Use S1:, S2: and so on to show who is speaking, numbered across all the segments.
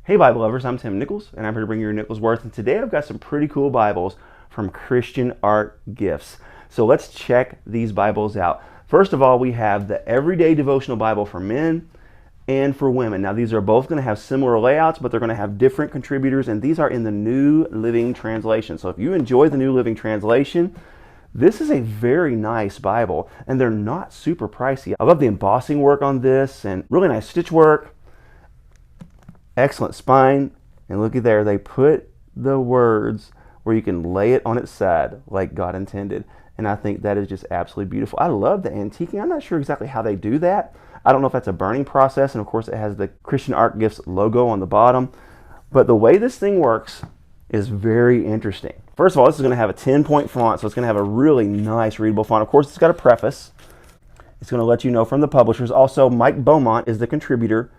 S1: Hey Bible lovers, I'm Tim Nichols, and I'm here to bring you your Nichols Worth. And today I've got some pretty cool Bibles from Christian Art Gifts. So let's check these Bibles out. First of all, we have the Everyday Devotional Bible for men and for women. Now these are both going to have similar layouts, but they're going to have different contributors, and these are in the New Living Translation. So if you enjoy the New Living Translation, this is a very nice Bible, and they're not super pricey. I love the embossing work on this, and really nice stitch work. Excellent spine, and looky there, they put the words where you can lay it on its side like God intended, and I think that is just absolutely beautiful. I love the antiquing. I'm not sure exactly how they do that. I don't know if that's a burning process, and of course it has the Christian Art Gifts logo on the bottom, but the way this thing works is very interesting. First of all, this is going to have a 10-point font, so it's going to have a really nice readable font. Of course, it's got a preface. It's going to let you know from the publishers. Also, Mike Beaumont is the contributor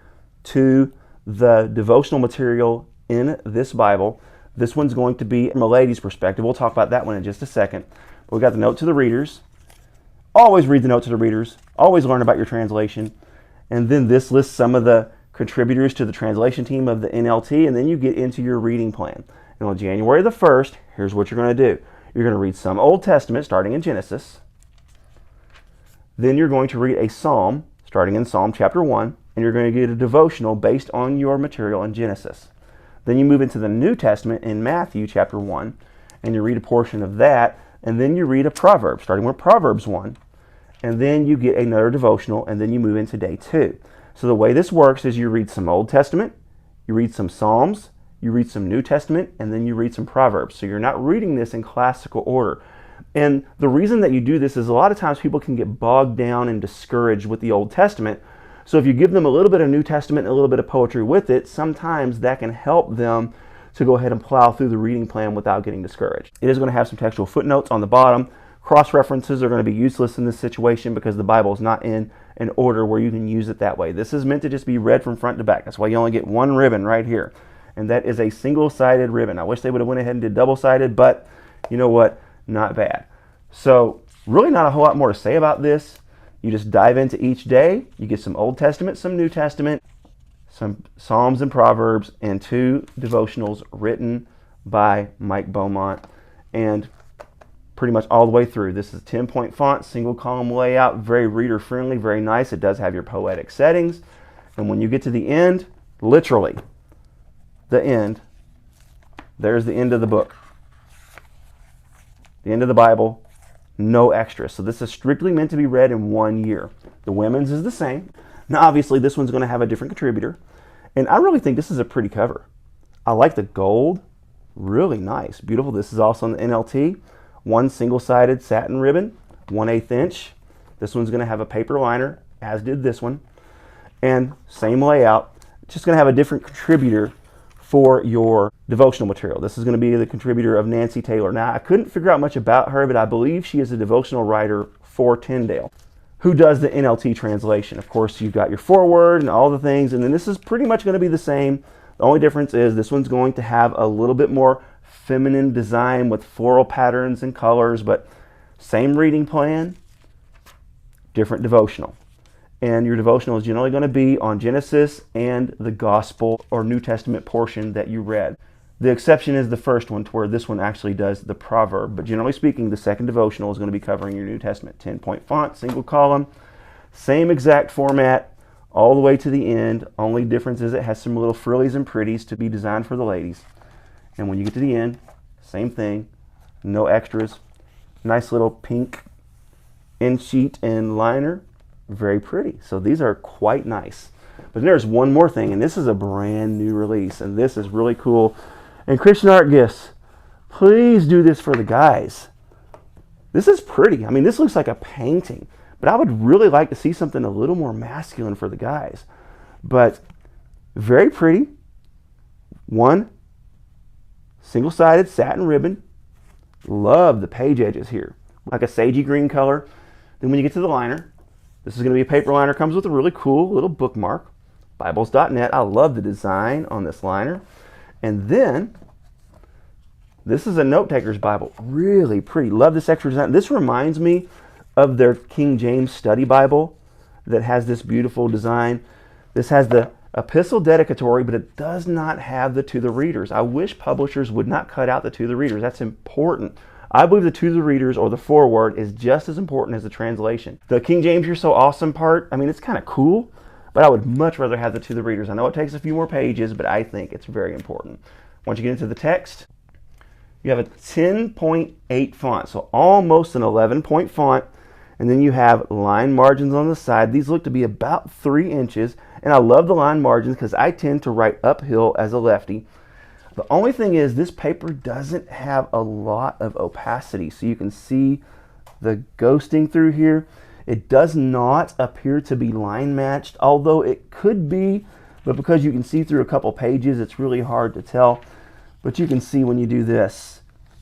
S1: to the devotional material in this Bible. This one's going to be from a lady's perspective. We'll talk about that one in just a second. But we got the note to the readers. Always read the note to the readers. Always learn about your translation. And then this lists some of the contributors to the translation team of the NLT, and then you get into your reading plan. And on January the 1st, here's what you're going to do. You're going to read some Old Testament starting in Genesis. Then you're going to read a Psalm starting in Psalm chapter 1. And you're going to get a devotional based on your material in Genesis. Then you move into the New Testament in Matthew chapter 1, and you read a portion of that, and then you read a proverb, starting with Proverbs 1, and then you get another devotional, and then you move into day 2. So the way this works is you read some Old Testament, you read some Psalms, you read some New Testament, and then you read some Proverbs. So you're not reading this in classical order. And the reason that you do this is a lot of times people can get bogged down and discouraged with the Old Testament. So if you give them a little bit of New Testament and a little bit of poetry with it, sometimes that can help them to go ahead and plow through the reading plan without getting discouraged. It is going to have some textual footnotes on the bottom. Cross-references are going to be useless in this situation because the Bible is not in an order where you can use it that way. This is meant to just be read from front to back. That's why you only get one ribbon right here. And that is a single-sided ribbon. I wish they would have went ahead and did double-sided, but you know what? Not bad. So really not a whole lot more to say about this. You just dive into each day. You get some Old Testament, some New Testament, some Psalms and Proverbs, and 2 devotionals written by Mike Beaumont. And pretty much all the way through. This is a 10-point font, single column layout, very reader friendly, very nice. It does have your poetic settings. And when you get to the end, literally the end, there's the end of the book. The end of the Bible. No extras. So this is strictly meant to be read in 1 year. The women's is the same. Now obviously this one's going to have a different contributor. And I really think this is a pretty cover. I like the gold. Really nice. Beautiful. This is also in the NLT. 1 single-sided satin ribbon, 1/8 inch. This one's going to have a paper liner, as did this one. And same layout. Just going to have a different contributor for your devotional material. This is going to be the contributor of Nancy Taylor. Now, I couldn't figure out much about her, but I believe she is a devotional writer for Tyndale, who does the NLT translation. Of course, you've got your foreword and all the things, and then this is pretty much going to be the same. The only difference is this one's going to have a little bit more feminine design with floral patterns and colors, but same reading plan, different devotional. And your devotional is generally going to be on Genesis and the Gospel or New Testament portion that you read. The exception is the first one, to where this one actually does the proverb. But generally speaking, the second devotional is going to be covering your New Testament. 10-point font, single column, same exact format all the way to the end. Only difference is it has some little frillies and pretties to be designed for the ladies. And when you get to the end, same thing, no extras. Nice little pink end sheet and liner. Very pretty. So these are quite nice. But there's one more thing, and this is a brand new release, and this is really cool. And Christian Art Gifts, please do this for the guys. This is pretty. I mean, this looks like a painting, but I would really like to see something a little more masculine for the guys. But very pretty. 1 single-sided satin ribbon. Love the page edges here. Like a sagey green color. Then when you get to the liner, this is going to be a paper liner. Comes with a really cool little bookmark. Bibles.net. I love the design on this liner. And then, this is a Notetakers Bible. Really pretty. Love this extra design. This reminds me of their King James Study Bible that has this beautiful design. This has the Epistle dedicatory, but it does not have the to the readers. I wish publishers would not cut out the to the readers. That's important. I believe the to the readers or the foreword is just as important as the translation. The King James You're So Awesome part, I mean, it's kind of cool, but I would much rather have the to the readers. I know it takes a few more pages, but I think it's very important. Once you get into the text, you have a 10.8 font, so almost an 11-point font. And then you have line margins on the side. These look to be about 3 inches. And I love the line margins because I tend to write uphill as a lefty. The only thing is this paper doesn't have a lot of opacity. So you can see the ghosting through here. It does not appear to be line matched, although it could be. But because you can see through a couple pages, it's really hard to tell. But you can see when you do this,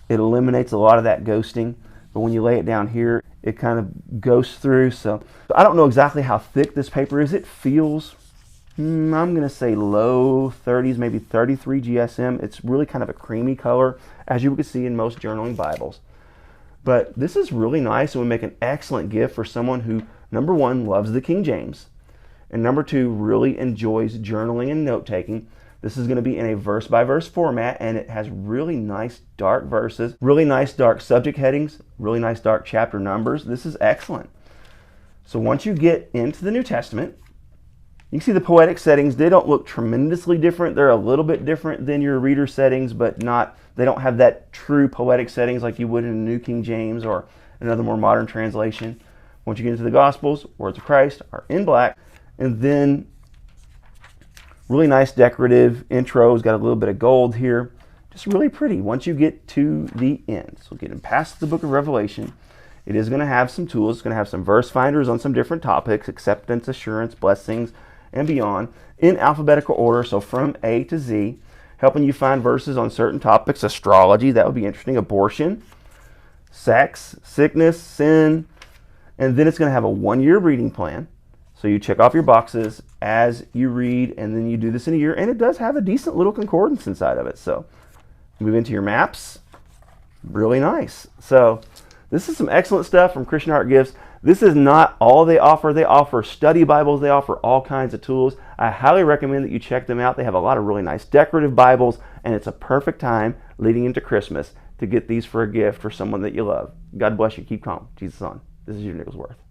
S1: it eliminates a lot of that ghosting. But when you lay it down here, it kind of goes through. So I don't know exactly how thick this paper is. It feels, I'm going to say low 30s, maybe 33 GSM. It's really kind of a creamy color, as you can see in most journaling Bibles. But this is really nice and would make an excellent gift for someone who, number one, loves the King James, and number two, really enjoys journaling and note-taking. This is going to be in a verse-by-verse format, and it has really nice dark verses, really nice dark subject headings, really nice dark chapter numbers. This is excellent. So once you get into the New Testament, you can see the poetic settings. They don't look tremendously different. They're a little bit different than your reader settings, but they don't have that true poetic settings like you would in a New King James or another more modern translation. Once you get into the Gospels, words of Christ are in black, and then really nice decorative intros, got a little bit of gold here. Just really pretty once you get to the end. So getting past the book of Revelation, it is going to have some tools. It's going to have some verse finders on some different topics, acceptance, assurance, blessings, and beyond, in alphabetical order, so from A to Z, helping you find verses on certain topics. Astrology, that would be interesting. Abortion, sex, sickness, sin, and then it's going to have a 1-year reading plan. So you check off your boxes as you read, and then you do this in a year, and it does have a decent little concordance inside of it. So move into your maps. Really nice. So this is some excellent stuff from Christian Art Gifts. This is not all they offer. They offer study Bibles. They offer all kinds of tools. I highly recommend that you check them out. They have a lot of really nice decorative Bibles, and it's a perfect time leading into Christmas to get these for a gift for someone that you love. God bless you. Keep calm. Jesus on. This is your Nicholsworth.